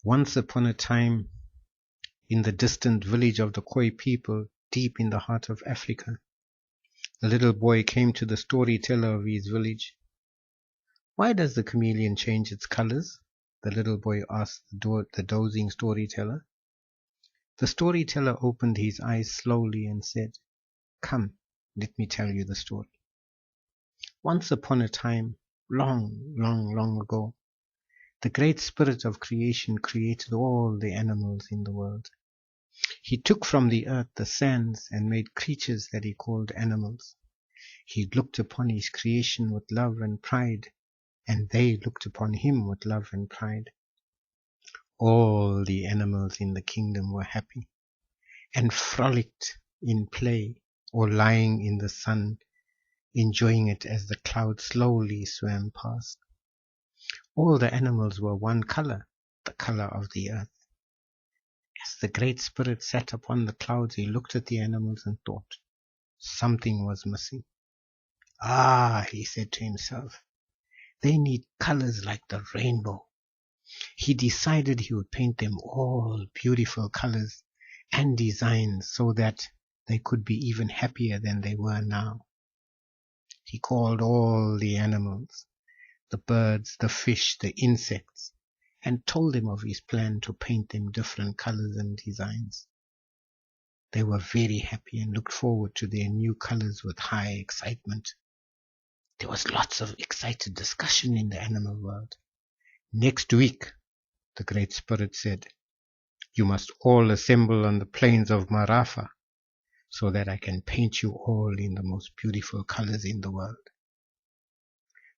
Once upon a time, in the distant village of the Khoi people, deep in the heart of Africa, the little boy came to the storyteller of his village. "Why does the chameleon change its colors?" the little boy asked the dozing storyteller. The storyteller opened his eyes slowly and said, "Come, let me tell you the story. Once upon a time, long, long, long ago, the great spirit of creation created all the animals in the world. He took from the earth the sands and made creatures that he called animals. He looked upon his creation with love and pride, and they looked upon him with love and pride. All the animals in the kingdom were happy and frolicked in play or lying in the sun, enjoying it as the clouds slowly swam past. All the animals were one color, the color of the earth. As the Great Spirit sat upon the clouds, he looked at the animals and thought something was missing. "Ah," he said to himself, "they need colors like the rainbow." He decided he would paint them all beautiful colors and designs so that they could be even happier than they were now. He called all the animals, the birds, the fish, the insects, and told them of his plan to paint them different colors and designs. They were very happy and looked forward to their new colors with high excitement. There was lots of excited discussion in the animal world. "Next week," the Great Spirit said, "you must all assemble on the plains of Marafa so that I can paint you all in the most beautiful colors in the world."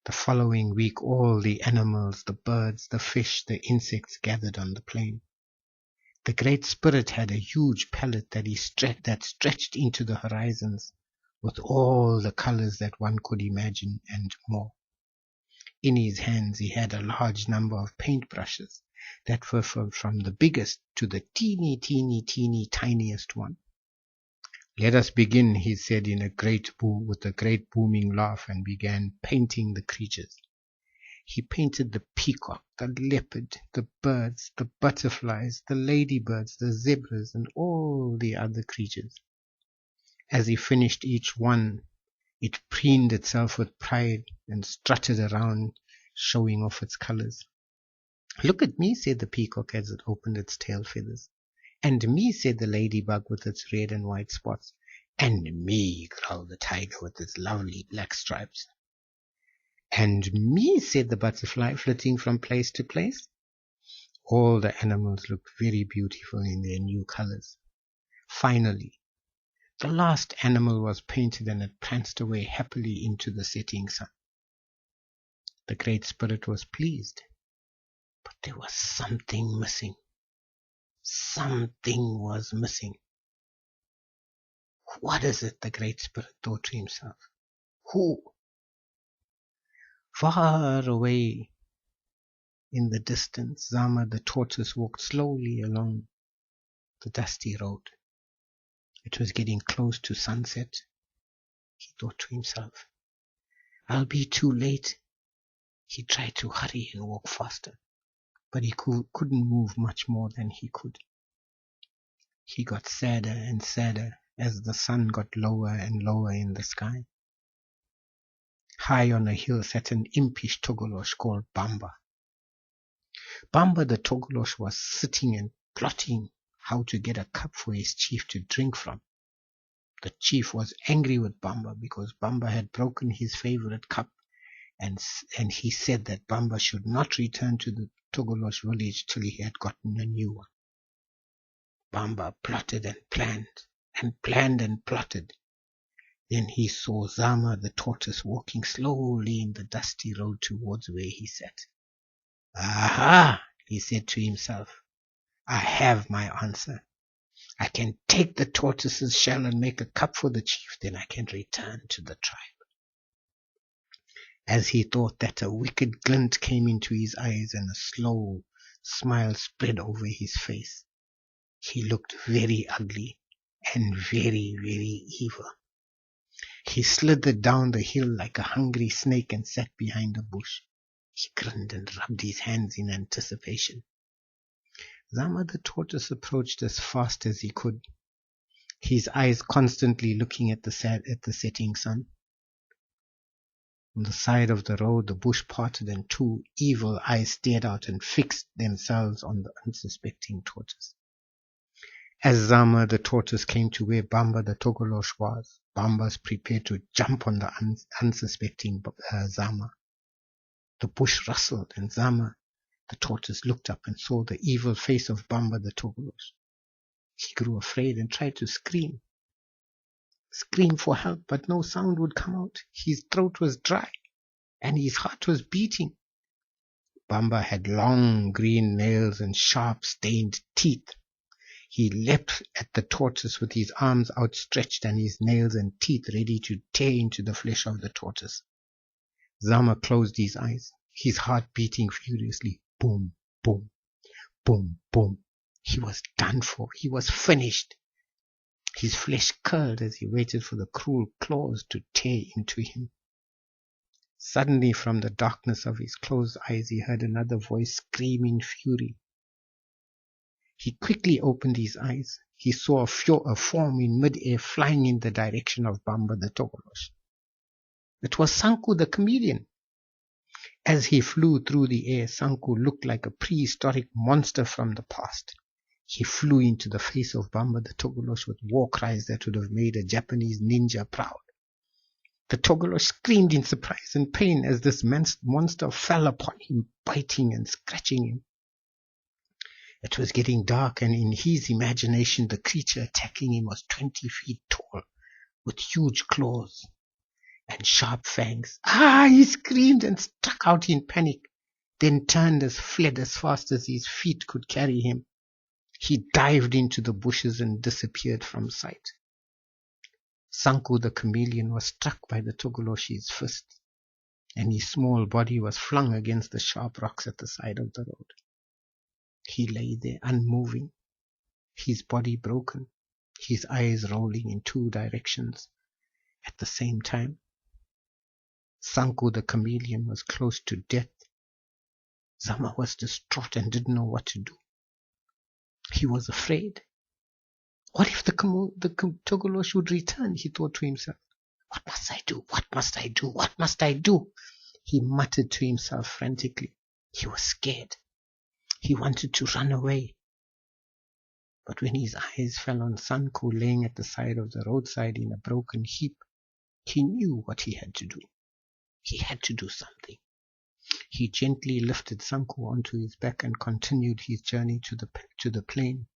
The following week, all the animals, the birds, the fish, the insects gathered on the plain. The Great Spirit had a huge palette that stretched into the horizons with all the colors that one could imagine and more. In his hands he had a large number of paintbrushes that were from the biggest to the teeny tiniest one. "Let us begin," he said with a great booming laugh, and began painting the creatures. He painted the peacock, the leopard, the birds, the butterflies, the ladybirds, the zebras, and all the other creatures. As he finished each one, it preened itself with pride and strutted around, showing off its colors. "Look at me," said the peacock as it opened its tail feathers. "And me," said the ladybug with its red and white spots. "And me," growled the tiger with its lovely black stripes. "And me," said the butterfly, flitting from place to place. All the animals looked very beautiful in their new colors. Finally, the last animal was painted, and it pranced away happily into the setting sun. The Great Spirit was pleased, but there was something missing. Something was missing. What is it? The Great Spirit thought to himself. Who? Far away in the distance, Zama the tortoise walked slowly along the dusty road. It was getting close to sunset. He thought to himself, "I'll be too late." He tried to hurry and walk faster, but he couldn't move much more than he could. He got sadder and sadder as the sun got lower and lower in the sky. High on a hill sat an impish Togolosh called Bamba. Bamba the Togolosh was sitting and plotting how to get a cup for his chief to drink from. The chief was angry with Bamba because Bamba had broken his favorite cup, and he said that Bamba should not return to the Togolosh village till he had gotten a new one. Bamba plotted and planned and planned and plotted. Then he saw Zama the tortoise walking slowly in the dusty road towards where he sat. "Aha!" he said to himself. "I have my answer. I can take the tortoise's shell and make a cup for the chief, then I can return to the tribe." As he thought that, a wicked glint came into his eyes and a slow smile spread over his face. He looked very ugly and very, very evil. He slithered down the hill like a hungry snake and sat behind a bush. He grinned and rubbed his hands in anticipation. Zama the tortoise approached as fast as he could, his eyes constantly looking at the setting sun. On the side of the road, the bush parted and two evil eyes stared out and fixed themselves on the unsuspecting tortoise. As Zama the tortoise came to where Bamba the Togolosh was, Bamba's prepared to jump on the unsuspecting Zama. The bush rustled, and Zama the tortoise looked up and saw the evil face of Bamba the Togolosh. He grew afraid and tried to scream for help, but no sound would come out. His throat was dry and his heart was beating. Bamba had long green nails and sharp stained teeth. He leapt at the tortoise with his arms outstretched and his nails and teeth ready to tear into the flesh of the tortoise. Zama closed his eyes, his heart beating furiously. Boom, boom, boom, boom. He was done for. He was finished. His flesh curled as he waited for the cruel claws to tear into him. Suddenly, from the darkness of his closed eyes, he heard another voice scream in fury. He quickly opened his eyes. He saw a form in mid-air flying in the direction of Bamba the Togolosh. It was Sanku the Chameleon. As he flew through the air, Sanku looked like a prehistoric monster from the past. He flew into the face of Bamba the Togolosh with war cries that would have made a Japanese ninja proud. The Togolosh screamed in surprise and pain as this monster fell upon him, biting and scratching him. It was getting dark, and in his imagination the creature attacking him was 20 feet tall, with huge claws and sharp fangs. Ah! He screamed and struck out in panic, then turned and fled as fast as his feet could carry him. He dived into the bushes and disappeared from sight. Sanku the Chameleon was struck by the Togolosh's fist, and his small body was flung against the sharp rocks at the side of the road. He lay there unmoving, his body broken, his eyes rolling in two directions at the same time. Sanku the Chameleon was close to death. Zama was distraught and didn't know what to do. He was afraid. What if the Togolosh would return? He thought to himself. What must I do? What must I do? What must I do? He muttered to himself frantically. He was scared. He wanted to run away. But when his eyes fell on Sanku laying at the side of the roadside in a broken heap, he knew what he had to do. He had to do something. He gently lifted Sanku onto his back and continued his journey to the plain.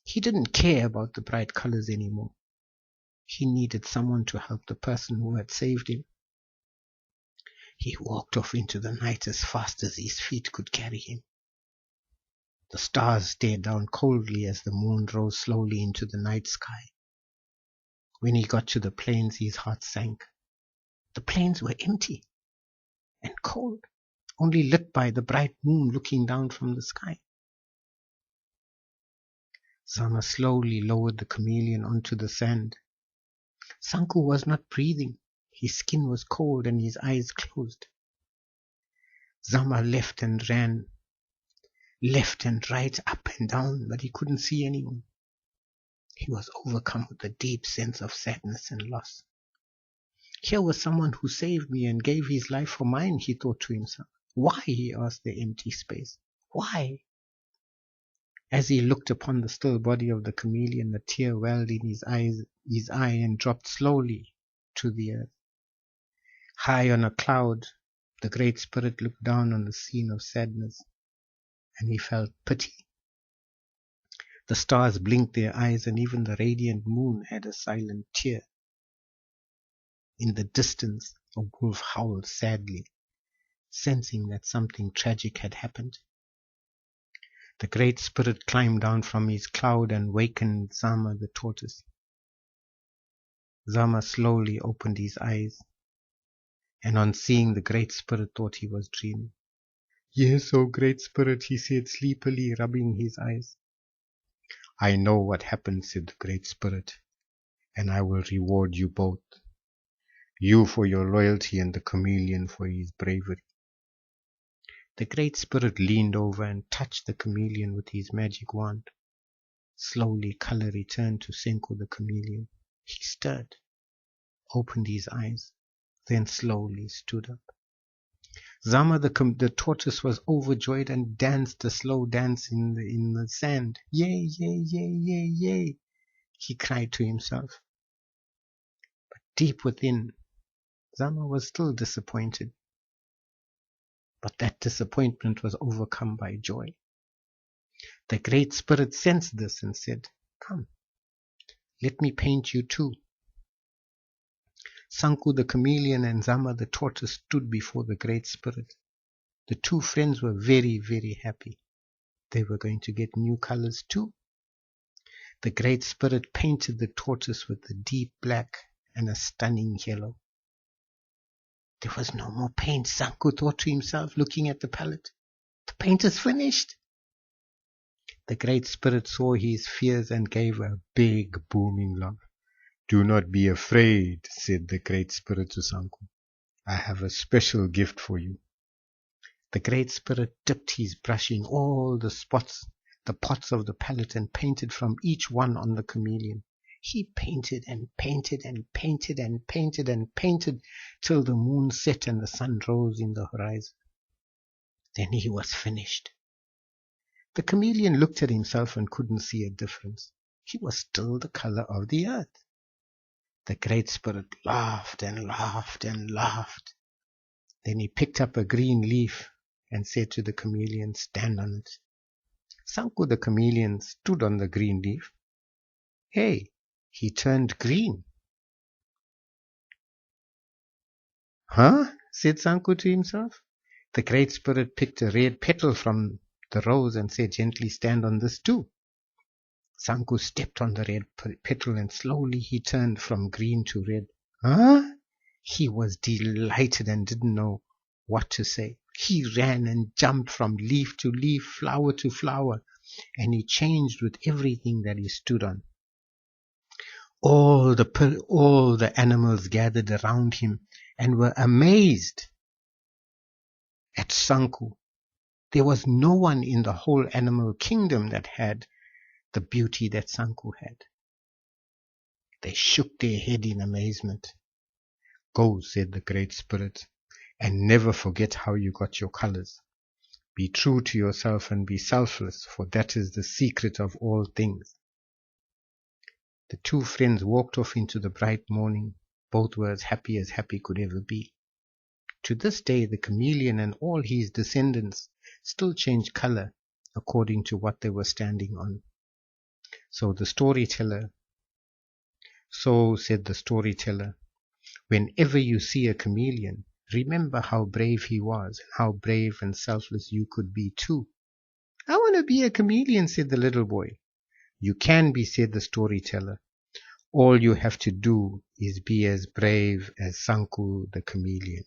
He didn't care about the bright colors anymore. He needed someone to help the person who had saved him. He walked off into the night as fast as his feet could carry him. The stars stared down coldly as the moon rose slowly into the night sky. When he got to the plains, his heart sank. The plains were empty and cold, only lit by the bright moon looking down from the sky. Zama slowly lowered the chameleon onto the sand. Sanku was not breathing. His skin was cold and his eyes closed. Zama left and ran, left and right, up and down, but he couldn't see anyone. He was overcome with a deep sense of sadness and loss. Here was someone who saved me and gave his life for mine, he thought to himself. Why? He asked the empty space. Why? As he looked upon the still body of the chameleon, a tear welled in his eye and dropped slowly to the earth. High on a cloud, the Great Spirit looked down on the scene of sadness, and he felt pity. The stars blinked their eyes, and even the radiant moon had a silent tear. In the distance, a wolf howled sadly, sensing that something tragic had happened. The Great Spirit climbed down from his cloud and wakened Zama the tortoise. Zama slowly opened his eyes, and on seeing the Great Spirit thought he was dreaming. Yes, O Great Spirit, he said sleepily, rubbing his eyes. I know what happened, said the Great Spirit, and I will reward you both. You for your loyalty and the chameleon for his bravery. The Great Spirit leaned over and touched the chameleon with his magic wand. Slowly color returned to Sanku the chameleon. He stirred, opened his eyes, then slowly stood up. Zama the tortoise was overjoyed and danced a slow dance in the sand. Yay, yay, yay, yay, yay, he cried to himself. But deep within, Zama was still disappointed. But that disappointment was overcome by joy. The Great Spirit sensed this and said, "Come, let me paint you too." Sanku the chameleon and Zama the tortoise stood before the Great Spirit. The two friends were very, very happy. They were going to get new colors too. The Great Spirit painted the tortoise with a deep black and a stunning yellow. There was no more paint, Sanku thought to himself, looking at the palette. The paint is finished. The Great Spirit saw his fears and gave a big booming laugh. "Do not be afraid," said the Great Spirit to Sanku. "I have a special gift for you." The Great Spirit dipped his brush in all the pots of the palette, and painted from each one on the chameleon. He painted and painted and painted and painted and painted till the moon set and the sun rose in the horizon. Then he was finished. The chameleon looked at himself and couldn't see a difference. He was still the color of the earth. The Great Spirit laughed and laughed and laughed. Then he picked up a green leaf and said to the chameleon, "Stand on it." Sanku the chameleon stood on the green leaf. Hey, he turned green. "Huh?" said Sanku to himself. The Great Spirit picked a red petal from the rose and said, "Gently stand on this too." Sanku stepped on the red petal and slowly he turned from green to red. Huh? He was delighted and didn't know what to say. He ran and jumped from leaf to leaf, flower to flower, and he changed with everything that he stood on. All the animals gathered around him and were amazed at Sanku. There was no one in the whole animal kingdom that had the beauty that Sanku had. They shook their head in amazement. "Go," said the Great Spirit, "and never forget how you got your colors. Be true to yourself and be selfless, for that is the secret of all things." The two friends walked off into the bright morning. Both were as happy could ever be. To this day, the chameleon and all his descendants still change color according to what they were standing on. So said the storyteller, whenever you see a chameleon, remember how brave he was, and how brave and selfless you could be too. "I want to be a chameleon," said the little boy. "You can be," said the storyteller. "All you have to do is be as brave as Sanku the chameleon."